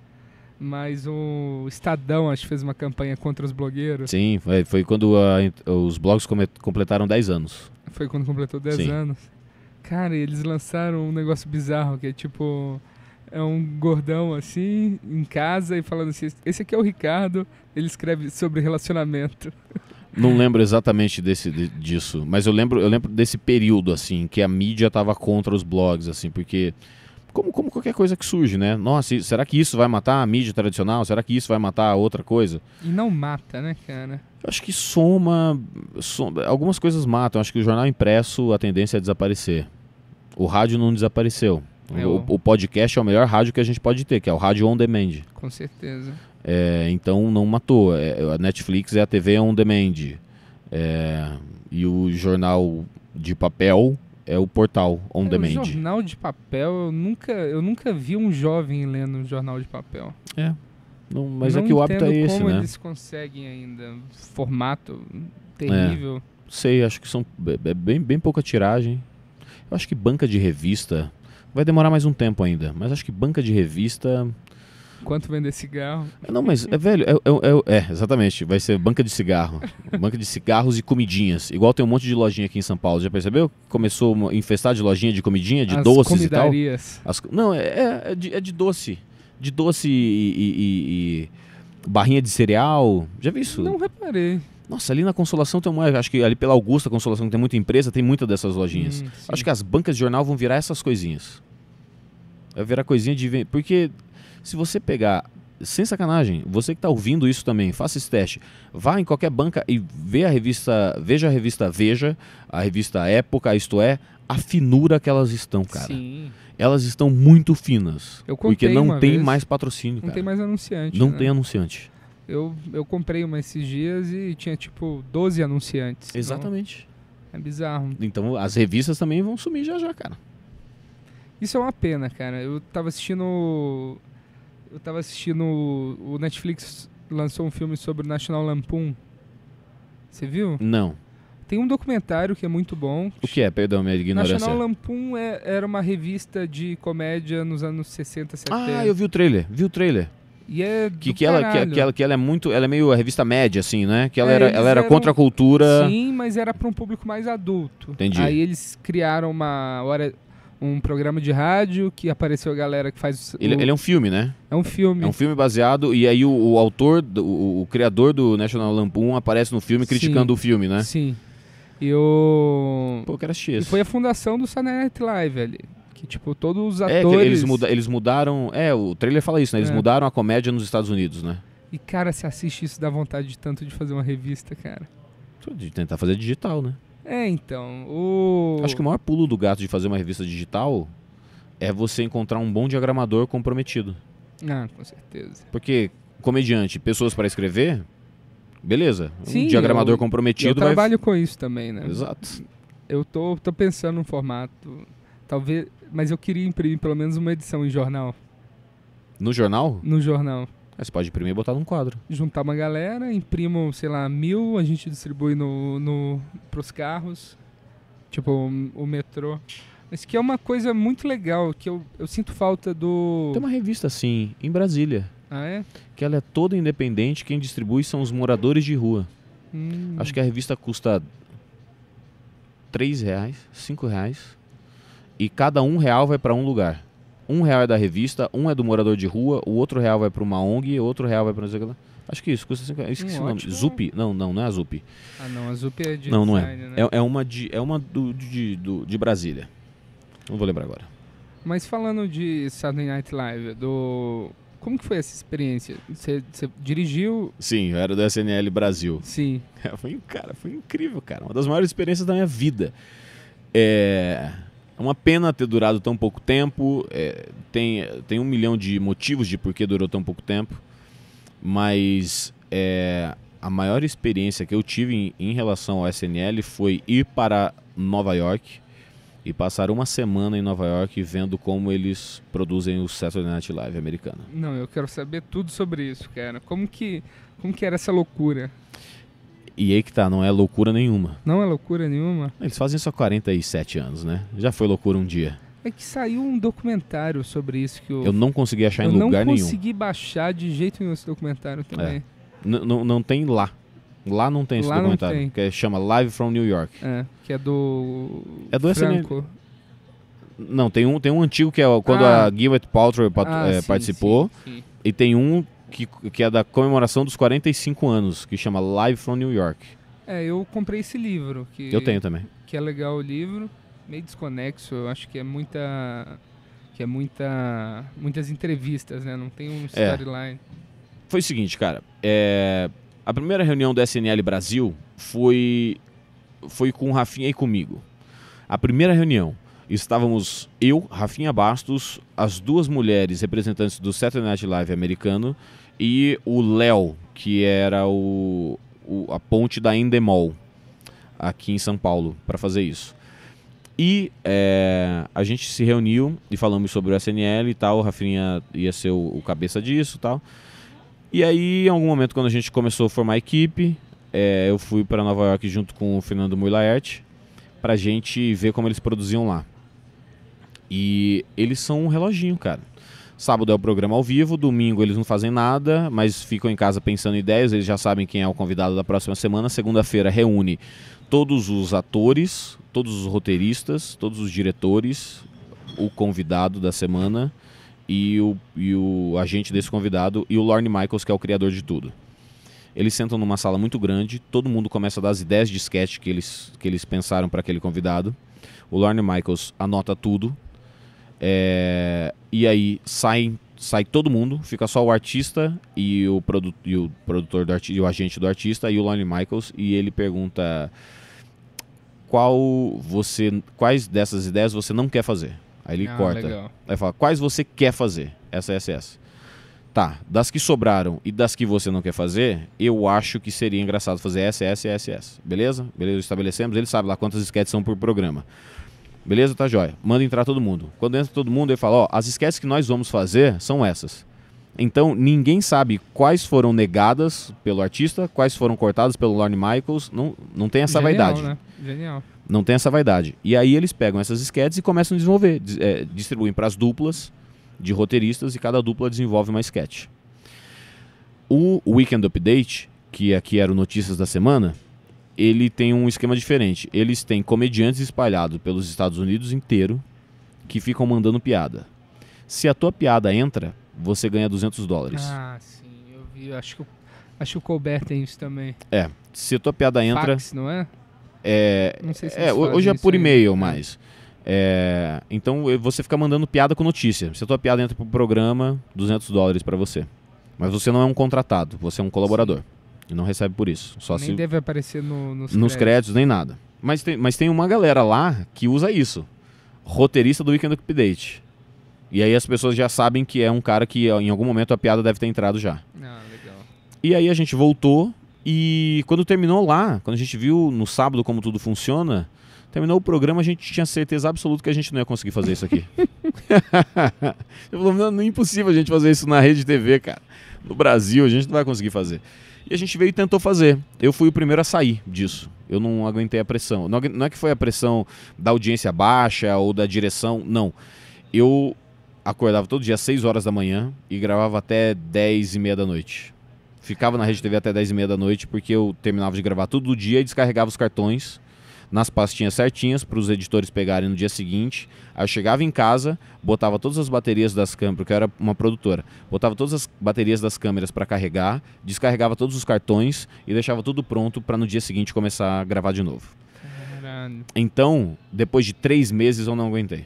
mas o Estadão, acho que fez uma campanha contra os blogueiros. Sim, foi quando os blogs completaram 10 anos. Foi quando completou 10 Sim. anos. Cara, eles lançaram um negócio bizarro, que é tipo... É um gordão assim, em casa, e falando assim, esse aqui é o Ricardo, ele escreve sobre relacionamento. Não lembro exatamente disso, mas eu lembro desse período, assim, que a mídia tava contra os blogs, assim, porque... Como qualquer coisa que surge, né? Nossa, será que isso vai matar a mídia tradicional? Será que isso vai matar a outra coisa? E não mata, né, cara? Eu acho que soma... Algumas coisas matam. Eu acho que o jornal impresso, a tendência é desaparecer. O rádio não desapareceu. O podcast é o melhor rádio que a gente pode ter, que é o rádio on demand. Com certeza. Então não matou. A Netflix é a TV on demand. E o jornal de papel é o portal on demand. O jornal de papel, eu nunca vi um jovem lendo um jornal de papel. Mas é que o hábito é esse, como né? eles conseguem ainda. Formato terrível. Sei, acho que são bem pouca tiragem. Eu acho que banca de revista vai demorar mais um tempo ainda, mas acho que banca de revista... Quanto vender cigarro? Não, mas velho, exatamente, vai ser banca de cigarro. Banca de cigarros e comidinhas. Igual tem um monte de lojinha aqui em São Paulo, já percebeu? Começou a infestar de lojinha de comidinha, de doces e tal. Não, é de doce. De doce e barrinha de cereal. Já viu isso? Não reparei. Nossa, ali na Consolação tem acho que ali pela Augusta Consolação, que tem muita empresa, tem muita dessas lojinhas. Acho que as bancas de jornal vão virar essas coisinhas. Vai virar coisinha de... Porque se você pegar... Sem sacanagem, você que está ouvindo isso também, faça esse teste. Vá em qualquer banca e veja a revista Veja, a revista Época, isto é, a finura que elas estão, cara. Sim. Elas estão muito finas. Porque não tem mais patrocínio, cara. Não tem mais anunciante. Não tem anunciante. Eu comprei uma esses dias e tinha tipo 12 anunciantes. Exatamente. É bizarro. Então as revistas também vão sumir já já, cara. Isso é uma pena, cara. Eu tava assistindo... O Netflix lançou um filme sobre o National Lampoon. Você viu? Não. Tem um documentário que é muito bom. O que é? Perdão, minha ignorância. National Lampoon era uma revista de comédia nos anos 60, 70. Ah, eu vi o trailer. E é Que ela é muito... Ela é meio a revista média, assim, né? Que ela É, era eram- contra a cultura... Sim, mas era para um público mais adulto. Entendi. Aí eles criaram um programa de rádio que apareceu a galera que faz... Ele é um filme, né? É um filme. É um filme baseado... E aí o autor, o criador do National Lampoon aparece no filme criticando o filme, né? Sim. E o... Pô, eu quero assistir E esse. foi a fundação do Saturday Night Live ali. Que, tipo, todos os É, que atores... eles mudaram... o trailer fala isso, né? Eles É. mudaram a comédia nos Estados Unidos, né? E, cara, se assiste isso, dá vontade de tanto de fazer uma revista, cara. De tentar fazer digital, né? É, então, Acho que o maior pulo do gato de fazer uma revista digital é você encontrar um bom diagramador comprometido. Ah, com certeza. Porque comediante, pessoas para escrever, beleza. Sim, Um diagramador eu comprometido trabalho com isso também, né? Exato. Eu tô pensando num formato, talvez... Mas eu queria imprimir pelo menos uma edição em jornal. No jornal, No jornal. você pode imprimir e botar num quadro. Juntar uma galera, imprimo, sei lá, 1000, a gente distribui pros carros. Tipo, o metrô. Mas que é uma coisa muito legal, que eu sinto falta do... Tem uma revista assim, em Brasília, Ah, é? que ela é toda independente, quem distribui são os moradores de rua. Acho que a revista custa R$3, R$5, e cada R$1 vai para um lugar. R$1 é da revista, um é do morador de rua, o outro R$1 vai para uma ONG, o outro R$1 vai para não sei o que lá. Acho que isso, custa R$5. Esqueci o nome. Ótimo. Zup? Não é a Zup. Ah, não, a Zup é de Não design, é. né? É uma de Brasília. Não vou lembrar agora. Mas falando de Saturday Night Live, como que foi essa experiência? Você dirigiu? Sim, eu era do SNL Brasil. Sim. Foi incrível, cara. Uma das maiores experiências da minha vida. É uma pena ter durado tão pouco tempo. Tem 1 milhão de motivos de por que durou tão pouco tempo. Mas a maior experiência que eu tive em relação ao SNL foi ir para Nova York e passar uma semana em Nova York vendo como eles produzem o Saturday Night Live americano. Não, eu quero saber tudo sobre isso, cara. Como que era essa loucura? E aí que tá, não é loucura nenhuma. Não é loucura nenhuma? Eles fazem isso há 47 anos, né? Já foi loucura um dia. É que saiu um documentário sobre isso que Eu não consegui achar em lugar não nenhum. consegui baixar de jeito nenhum esse documentário também. Não tem lá. Lá não tem esse Lá não documentário. tem. Que chama Live from New York. Que é do... É do Franco. Não, tem um antigo que é quando Ah. a Gwyneth Paltrow Sim, participou. sim. E tem um que é da comemoração dos 45 anos, que chama Live from New York. Eu comprei esse livro. Eu tenho também. Que é legal o livro. Meio desconexo, eu acho que é muitas entrevistas, né? Não tem um storyline. Foi o seguinte, cara. A primeira reunião do SNL Brasil foi com o Rafinha e comigo. A primeira reunião. Estávamos eu, Rafinha Bastos, as duas mulheres representantes do Saturday Night Live americano e o Léo, que era a ponte da Endemol aqui em São Paulo para fazer isso. E a gente se reuniu e falamos sobre o SNL e tal. O Rafinha ia ser o cabeça disso e tal. E aí, em algum momento, quando a gente começou a formar a equipe, eu fui para Nova York junto com o Fernando Mui-Laerte pra gente ver como eles produziam lá. E eles são um reloginho, cara. Sábado é o programa ao vivo, domingo eles não fazem nada, mas ficam em casa pensando em ideias, eles já sabem quem é o convidado da próxima semana. Segunda-feira reúne todos os atores, todos os roteiristas, todos os diretores, o convidado da semana e o agente desse convidado e o Lorne Michaels, que é o criador de tudo. Eles sentam numa sala muito grande, todo mundo começa a dar as ideias de sketch que eles pensaram para aquele convidado. O Lorne Michaels anota tudo. E aí sai todo mundo, fica só o artista e o produtor do artista, e o agente do artista e o Lorne Michaels, e ele pergunta quais dessas ideias você não quer fazer. Aí ele corta. Legal. Aí fala, quais você quer fazer? Essa. Tá, das que sobraram e das que você não quer fazer, eu acho que seria engraçado fazer essa. Beleza? Beleza, estabelecemos. Ele sabe lá quantas sketches são por programa. Beleza, tá jóia. Manda entrar todo mundo. Quando entra todo mundo, ele fala, ó, as sketches que nós vamos fazer são essas. Então, ninguém sabe quais foram negadas pelo artista, quais foram cortadas pelo Lorne Michaels. Não tem essa vaidade. Né? Genial. Não tem essa vaidade. E aí eles pegam essas sketches e começam a desenvolver. Distribuem para as duplas de roteiristas e cada dupla desenvolve uma sketch. O Weekend Update, que aqui era o Notícias da Semana, ele tem um esquema diferente. Eles têm comediantes espalhados pelos Estados Unidos inteiro que ficam mandando piada. Se a tua piada entra, você ganha $200. Ah, sim, eu vi. Acho que o Colbert tem isso também. Se a tua piada entra... Fax, não é? Não sei se hoje é por e-mail, mas... então você fica mandando piada com notícia. Se a tua piada entra pro programa, $200 para você. Mas você não é um contratado, você é um colaborador. Sim. E não recebe por isso. Só nem deve aparecer nos créditos, nem nada. Mas tem uma galera lá que usa isso. Roteirista do Weekend Update. E aí as pessoas já sabem que é um cara que em algum momento a piada deve ter entrado já. Ah, legal. E aí a gente voltou e quando terminou lá, quando a gente viu no sábado como tudo funciona, terminou o programa, a gente tinha certeza absoluta que a gente não ia conseguir fazer isso aqui. Eu falei, não é impossível a gente fazer isso na Rede TV, cara. No Brasil a gente não vai conseguir fazer. E a gente veio e tentou fazer. Eu fui o primeiro a sair disso. Eu não aguentei a pressão. Não é que foi a pressão da audiência baixa ou da direção, não. Eu acordava todo dia às 6 horas da manhã e gravava até 10h30 da noite. Ficava na Rede TV até 10h30 da noite porque eu terminava de gravar todo o dia e descarregava os cartões nas pastinhas certinhas para os editores pegarem no dia seguinte. Aí eu chegava em casa, botava todas as baterias das câmeras, porque eu era uma produtora, botava todas as baterias das câmeras para carregar, descarregava todos os cartões e deixava tudo pronto para no dia seguinte começar a gravar de novo. Caralho. Então, depois de 3 meses eu não aguentei.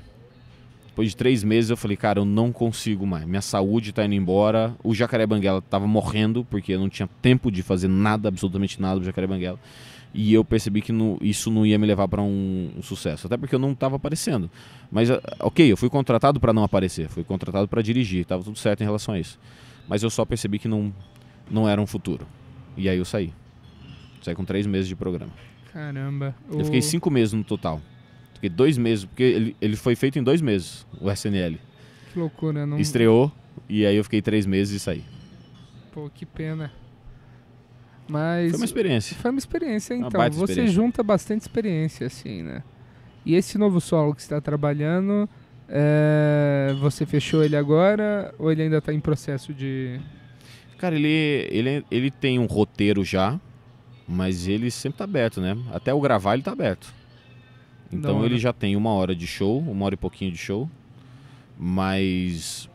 Depois de 3 meses eu falei, cara, eu não consigo mais. Minha saúde tá indo embora. O Jacaré Banguela tava morrendo, porque eu não tinha tempo de fazer nada, absolutamente nada do Jacaré Banguela. E eu percebi que isso não ia me levar para um sucesso. Até porque eu não estava aparecendo. Mas, ok, eu fui contratado para não aparecer. Fui contratado para dirigir. Tava tudo certo em relação a isso. Mas eu só percebi que não era um futuro. E aí eu saí. Saí com 3 meses de programa. Caramba. Eu fiquei 5 meses no total. Fiquei 2 meses, porque ele foi feito em 2 meses, o SNL. Que loucura, não... Estreou, e aí eu fiquei 3 meses e saí. Pô, que pena. Mas... Foi uma experiência. Foi uma experiência, então. Uma baita você experiência. junta bastante experiência, assim, né? E esse novo solo que você está trabalhando, você fechou ele agora ou ele ainda está em processo de... Cara, ele tem um roteiro já, mas ele sempre tá aberto, né? Até o gravar ele tá aberto. Então ele já tem 1 hora de show, 1 hora e pouquinho de show, mas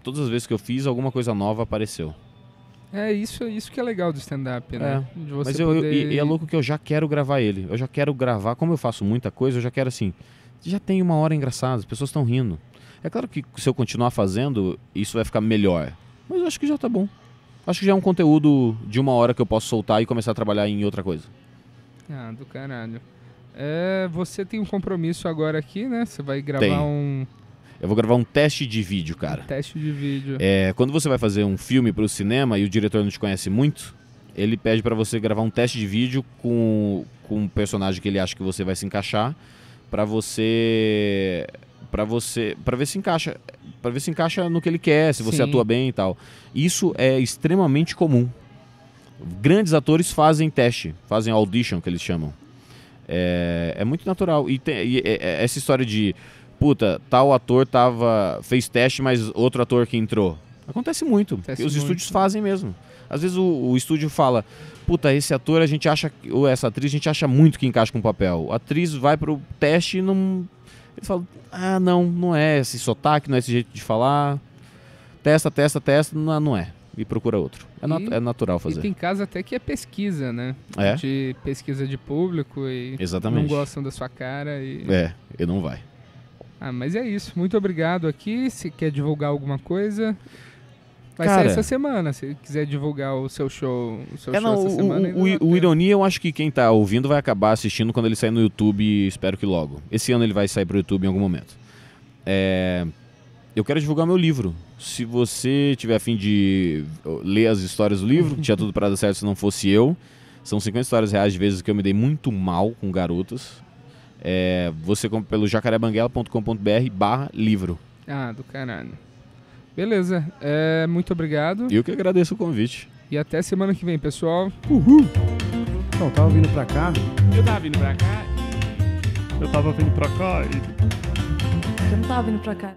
todas as vezes que eu fiz, alguma coisa nova apareceu. Isso que é legal do stand-up, né? De você mas poder... e é louco que eu já quero gravar ele. Eu já quero gravar, como eu faço muita coisa, eu já quero assim, já tem 1 hora engraçada, as pessoas estão rindo. É claro que se eu continuar fazendo, isso vai ficar melhor, mas eu acho que já tá bom. Acho que já é um conteúdo de 1 hora que eu posso soltar e começar a trabalhar em outra coisa. Ah, do caralho. Você tem um compromisso agora aqui, né? Você vai gravar Eu vou gravar um teste de vídeo, cara. Teste de vídeo. Quando você vai fazer um filme pro cinema e o diretor não te conhece muito, ele pede pra você gravar um teste de vídeo com um personagem que ele acha que você vai se encaixar, pra ver se encaixa, para ver se encaixa no que ele quer, se você atua bem e tal. Isso é extremamente comum. Grandes atores fazem teste, fazem audition, que eles chamam. É muito natural. E essa história de puta, tal ator fez teste, mas outro ator que entrou. Acontece muito. Os estúdios fazem mesmo. Às vezes o estúdio fala, puta, esse ator a gente acha, ou essa atriz a gente acha muito que encaixa com o papel. A atriz vai pro teste e não... Ele fala, não é esse sotaque, não é esse jeito de falar. Testa, não é. E procura outro. É natural fazer. E tem casos até que é pesquisa, né? É? De pesquisa de público e exatamente. Não gostam da sua cara e não vai. Mas é isso. Muito obrigado aqui. Se quer divulgar alguma coisa, vai cara, sair essa semana. Se quiser divulgar o seu show, essa semana. O Ironia, eu acho que quem tá ouvindo vai acabar assistindo quando ele sair no YouTube, espero que logo. Esse ano ele vai sair pro YouTube em algum momento. eu quero divulgar meu livro. Se você tiver a fim de ler as histórias do livro, tinha tudo para dar certo se não fosse eu. São 50 histórias reais de vezes que eu me dei muito mal com garotas. Você compra pelo jacarebanguela.com.br/livro. Ah, do caralho. Beleza, muito obrigado. Eu que agradeço o convite. E até semana que vem, pessoal. Uhul! Então, tava vindo pra cá. Eu tava vindo pra cá. Eu tava vindo pra cá e... Eu não tava vindo pra cá.